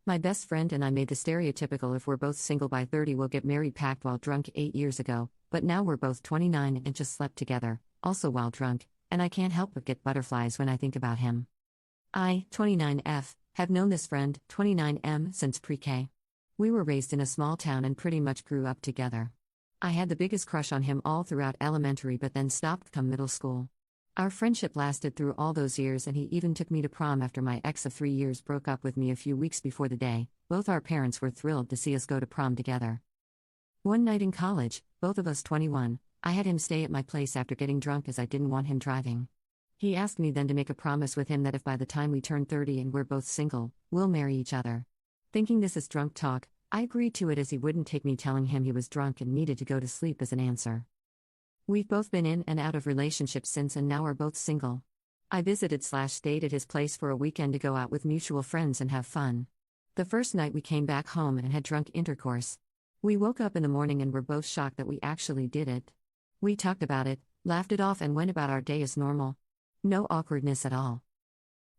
My best friend and I made the stereotypical if we're both single by 30 we'll get married pact while drunk 8 years ago, but now we're both 29 and just slept together, also while drunk, and I can't help but get butterflies when I think about him. I, 29F, have known this friend, 29M, since pre-K. We were raised in a small town and pretty much grew up together. I had the biggest crush on him all throughout elementary but then stopped come middle school. Our friendship lasted through all those years and he even took me to prom after my ex of 3 years broke up with me a few weeks before the day. Both our parents were thrilled to see us go to prom together. One night in college, both of us 21, I had him stay at my place after getting drunk as I didn't want him driving. He asked me then to make a promise with him that if by the time we turn 30 and we're both single, we'll marry each other. Thinking this is drunk talk, I agreed to it as he wouldn't take me telling him he was drunk and needed to go to sleep as an answer. We've both been in and out of relationships since and now are both single. I visited/stayed at his place for a weekend to go out with mutual friends and have fun. The first night we came back home and had drunk intercourse. We woke up in the morning and were both shocked that we actually did it. We talked about it, laughed it off and went about our day as normal. No awkwardness at all.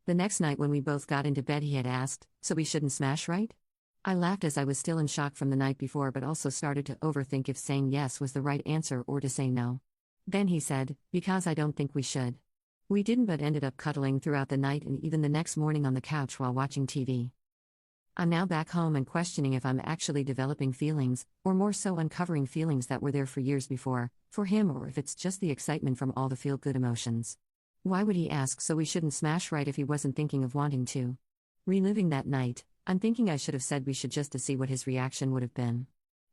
The next night when we both got into bed he had asked, "So we shouldn't smash, right?" I laughed as I was still in shock from the night before but also started to overthink if saying yes was the right answer or to say no. Then he said, "Because I don't think we should." We didn't but ended up cuddling throughout the night and even the next morning on the couch while watching TV. I'm now back home and questioning if I'm actually developing feelings, or more so uncovering feelings that were there for years before, for him or if it's just the excitement from all the feel-good emotions. Why would he ask so we shouldn't smash right if he wasn't thinking of wanting to? Reliving that night, I'm thinking I should have said we should just to see what his reaction would have been.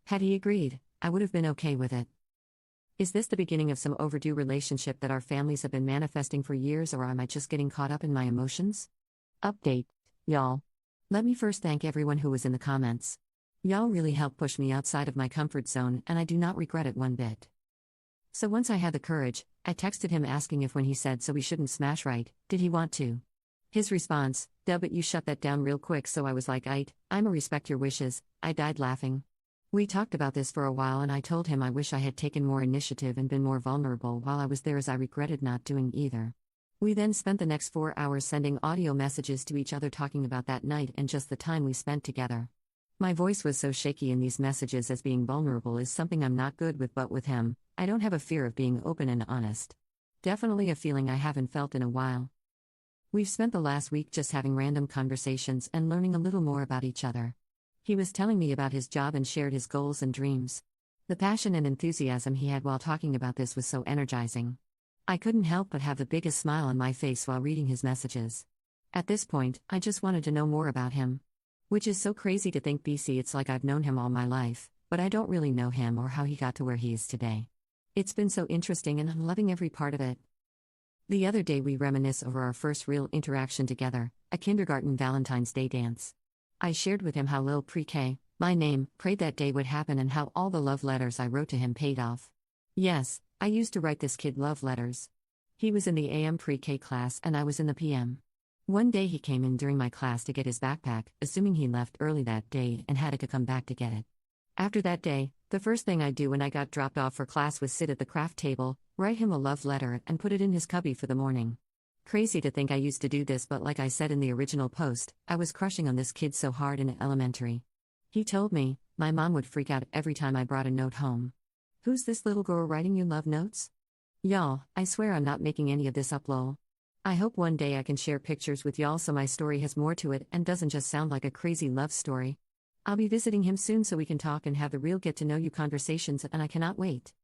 Had he agreed, I would have been okay with it. Is this the beginning of some overdue relationship that our families have been manifesting for years or am I just getting caught up in my emotions? Update, y'all. Let me first thank everyone who was in the comments. Y'all really helped push me outside of my comfort zone and I do not regret it one bit. So once I had the courage, I texted him asking if when he said "so we shouldn't smash right," did he want to? His response, "Duh, but you shut that down real quick," so I was like, I'ma respect your wishes." I died laughing. We talked about this for a while and I told him I wish I had taken more initiative and been more vulnerable while I was there as I regretted not doing either. We then spent the next 4 hours sending audio messages to each other talking about that night and just the time we spent together. My voice was so shaky in these messages as being vulnerable is something I'm not good with, but with him, I don't have a fear of being open and honest. Definitely a feeling I haven't felt in a while. We've spent the last week just having random conversations and learning a little more about each other. He was telling me about his job and shared his goals and dreams. The passion and enthusiasm he had while talking about this was so energizing. I couldn't help but have the biggest smile on my face while reading his messages. At this point, I just wanted to know more about him. Which is so crazy to think BC it's like I've known him all my life, but I don't really know him or how he got to where he is today. It's been so interesting and I'm loving every part of it. The other day we reminisce over our first real interaction together, a kindergarten Valentine's Day dance. I shared with him how Lil Pre-K, my name, prayed that day would happen and how all the love letters I wrote to him paid off. Yes, I used to write this kid love letters. He was in the AM Pre-K class and I was in the PM. One day he came in during my class to get his backpack, assuming he left early that day and had to come back to get it. After that day, the first thing I do when I got dropped off for class was sit at the craft table, write him a love letter and put it in his cubby for the morning. Crazy to think I used to do this, but like I said in the original post, I was crushing on this kid so hard in elementary. He told me, my mom would freak out every time I brought a note home. Who's this little girl writing you love notes? Y'all, I swear I'm not making any of this up lol. I hope one day I can share pictures with y'all so my story has more to it and doesn't just sound like a crazy love story. I'll be visiting him soon so we can talk and have the real get-to-know-you conversations and I cannot wait.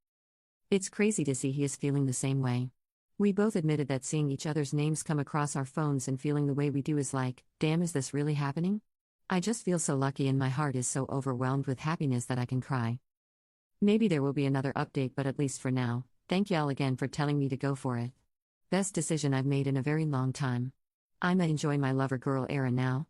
It's crazy to see he is feeling the same way. We both admitted that seeing each other's names come across our phones and feeling the way we do is like, damn, is this really happening? I just feel so lucky and my heart is so overwhelmed with happiness that I can cry. Maybe there will be another update, but at least for now, thank y'all again for telling me to go for it. Best decision I've made in a very long time. I'ma enjoy my lover girl era now.